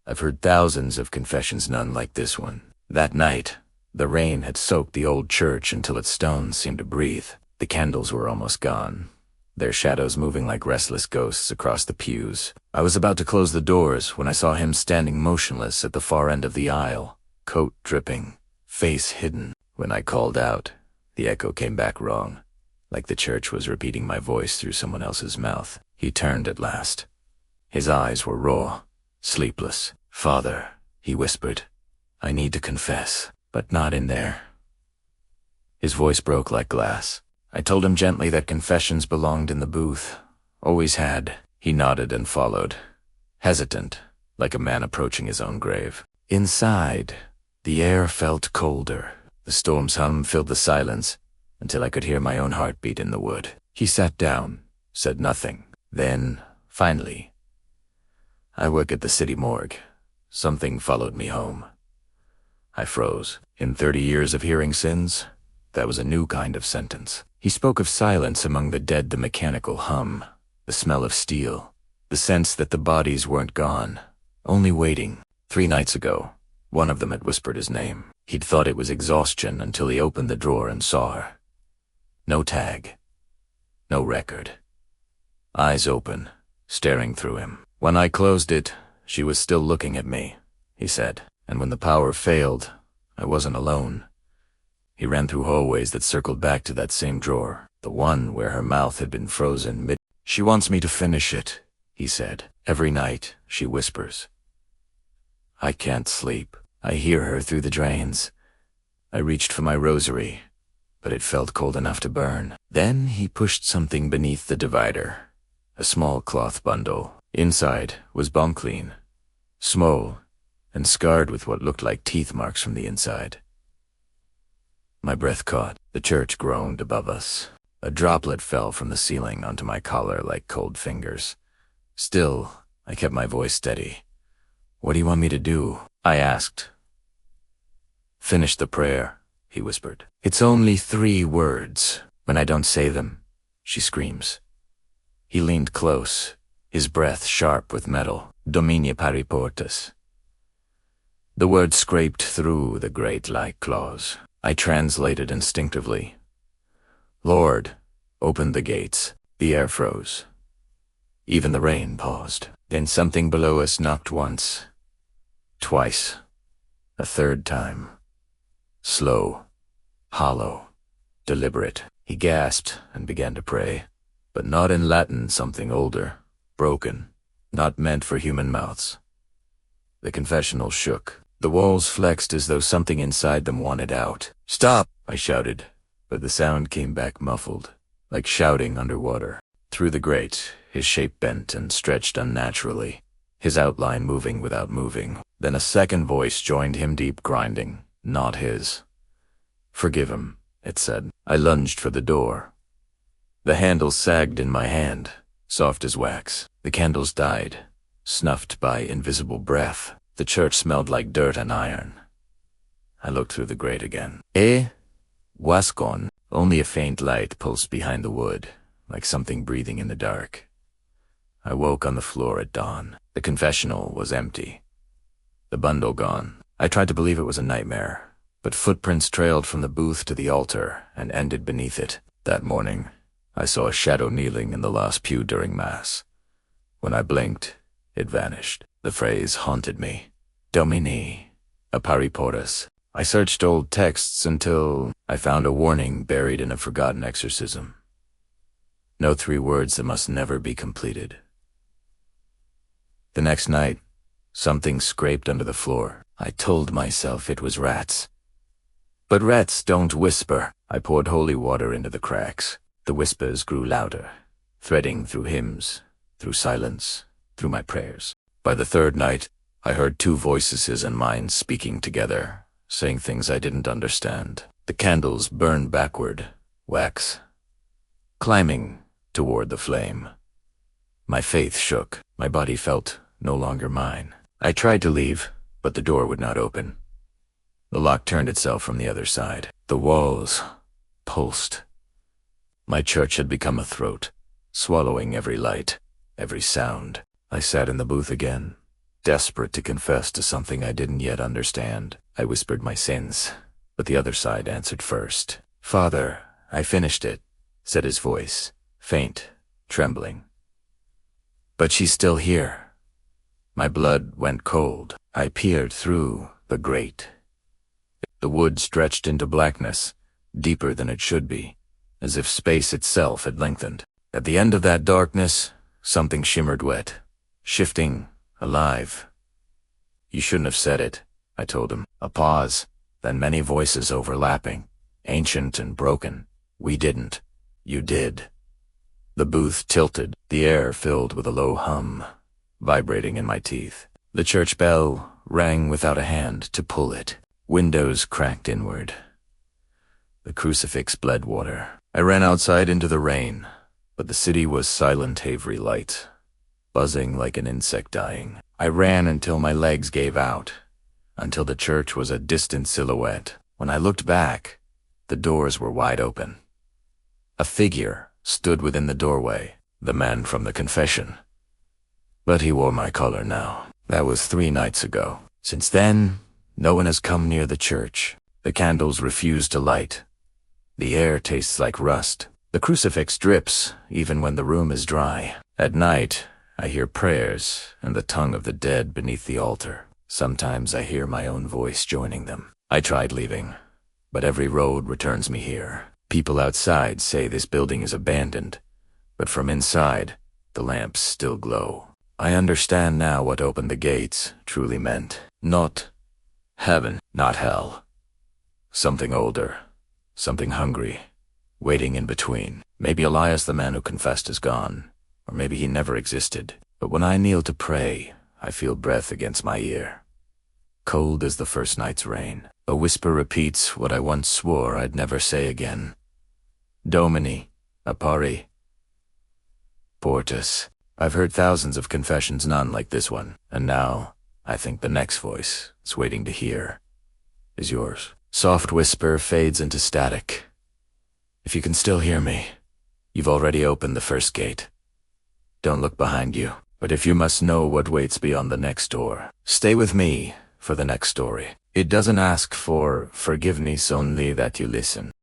I've heard thousands of confessions, none like this one. That night, the rain had soaked the old church until its stones seemed to breathe. The candles were almost gone, their shadows moving like restless ghosts across the pews. I was about to close the doors when I saw him standing motionless at the far end of the aisle, coat dripping, face hidden. When I called out, the echo came back wrong, like the church was repeating my voice through someone else's mouth. He turned at last. His eyes were raw, sleepless. "Father," he whispered, "I need to confess, but not in there." His voice broke like glass. I told him gently that confessions belonged in the booth, always had. He nodded and followed, hesitant, like a man approaching his own grave. Inside, the air felt colder. The storm's hum filled the silence until I could hear my own heartbeat in the wood. He sat down, said nothing. Then, finally, "I work at the city morgue. Something followed me home." I froze. In 30 years of hearing sins, that was a new kind of sentence. He spoke of silence among the dead, the mechanical hum, the smell of steel, the sense that the bodies weren't gone, only waiting. 3 nights ago, one of them had whispered his name. He'd thought it was exhaustion until he opened the drawer and saw her. No tag. No record. Eyes open, staring through him. "When I closed it, she was still looking at me," he said. "And when the power failed, I wasn't alone." He ran through hallways that circled back to that same drawer, the one where her mouth had been frozen mid. "She wants me to finish it," he said. "Every night," she whispers. I can't sleep. I hear her through the drains. I reached for my rosary, but it felt cold enough to burn. Then he pushed something beneath the divider, a small cloth bundle. Inside was bomb clean, small, and scarred with what looked like teeth marks from the inside. My breath caught. The church groaned above us. A droplet fell from the ceiling onto my collar like cold fingers. Still, I kept my voice steady. "What do you want me to do?" I asked. "Finish the prayer," he whispered. "It's only 3 words. When I don't say them," she screams. He leaned close, his breath sharp with metal. "Domine pari portas." The word scraped through the grate like claws. I translated instinctively. "Lord, open the gates." The air froze. Even the rain paused. Then something below us knocked once, twice, a 3rd time. Slow, hollow, deliberate. He gasped and began to pray, but not in Latin, something older, broken, not meant for human mouths. The confessional shook. The walls flexed as though something inside them wanted out. "Stop!" I shouted, but the sound came back muffled, like shouting underwater. Through the grate, his shape bent and stretched unnaturally, his outline moving without moving. Then a second voice joined him, deep, grinding, not his. "Forgive him," it said. I lunged for the door. The handle sagged in my hand, soft as wax. The candles died, snuffed by invisible breath. The church smelled like dirt and iron. I looked through the grate again. Was gone. Only a faint light pulsed behind the wood, like something breathing in the dark. I woke on the floor at dawn. The confessional was empty. The bundle gone. I tried to believe it was a nightmare, but footprints trailed from the booth to the altar and ended beneath it. That morning, I saw a shadow kneeling in the last pew during Mass. When I blinked, it vanished. The phrase haunted me. Domine, pari portas. I searched old texts until I found a warning buried in a forgotten exorcism. No 3 words that must never be completed. The next night, something scraped under the floor. I told myself it was rats. But rats don't whisper. I poured holy water into the cracks. The whispers grew louder, threading through hymns, through silence, through my prayers. By the 3rd night, I heard 2 voices and minds speaking together, saying things I didn't understand. The candles burned backward, wax, climbing toward the flame. My faith shook. My body felt no longer mine. I tried to leave, but the door would not open. The lock turned itself from the other side. The walls pulsed. My church had become a throat, swallowing every light, every sound. I sat in the booth again, desperate to confess to something I didn't yet understand. I whispered my sins, but the other side answered first. "Father, I finished it," said his voice, faint, trembling. "But she's still here." My blood went cold. I peered through the grate. The wood stretched into blackness, deeper than it should be, as if space itself had lengthened. At the end of that darkness, something shimmered wet, shifting, alive. "You shouldn't have said it," I told him. A pause, then many voices overlapping, ancient and broken. "We didn't. You did." The booth tilted, the air filled with a low hum, vibrating in my teeth. The church bell rang without a hand to pull it. Windows cracked inward. The crucifix bled water. I ran outside into the rain, but the city was silent Avery light, buzzing like an insect dying. I ran until my legs gave out, until the church was a distant silhouette. When I looked back, the doors were wide open. A figure stood within the doorway, the man from the confession. But he wore my collar now. That was 3 nights ago. Since then, no one has come near the church. The candles refuse to light. The air tastes like rust. The crucifix drips, even when the room is dry. At night, I hear prayers and the tongue of the dead beneath the altar. Sometimes I hear my own voice joining them. I tried leaving, but every road returns me here. People outside say this building is abandoned, but from inside, the lamps still glow. I understand now what opened the gates truly meant. Not heaven, not hell. Something older, something hungry, waiting in between. Maybe Elias, the man who confessed, is gone, or maybe he never existed. But when I kneel to pray, I feel breath against my ear, cold as the first night's rain. A whisper repeats what I once swore I'd never say again. Domini, appari, portus. I've heard thousands of confessions, none like this one, and now I think the next voice it's waiting to hear is yours. Soft whisper fades into static. If you can still hear me, you've already opened the first gate. Don't look behind you, but if you must know what waits beyond the next door, stay with me for the next story. It doesn't ask for forgiveness, only that you listen.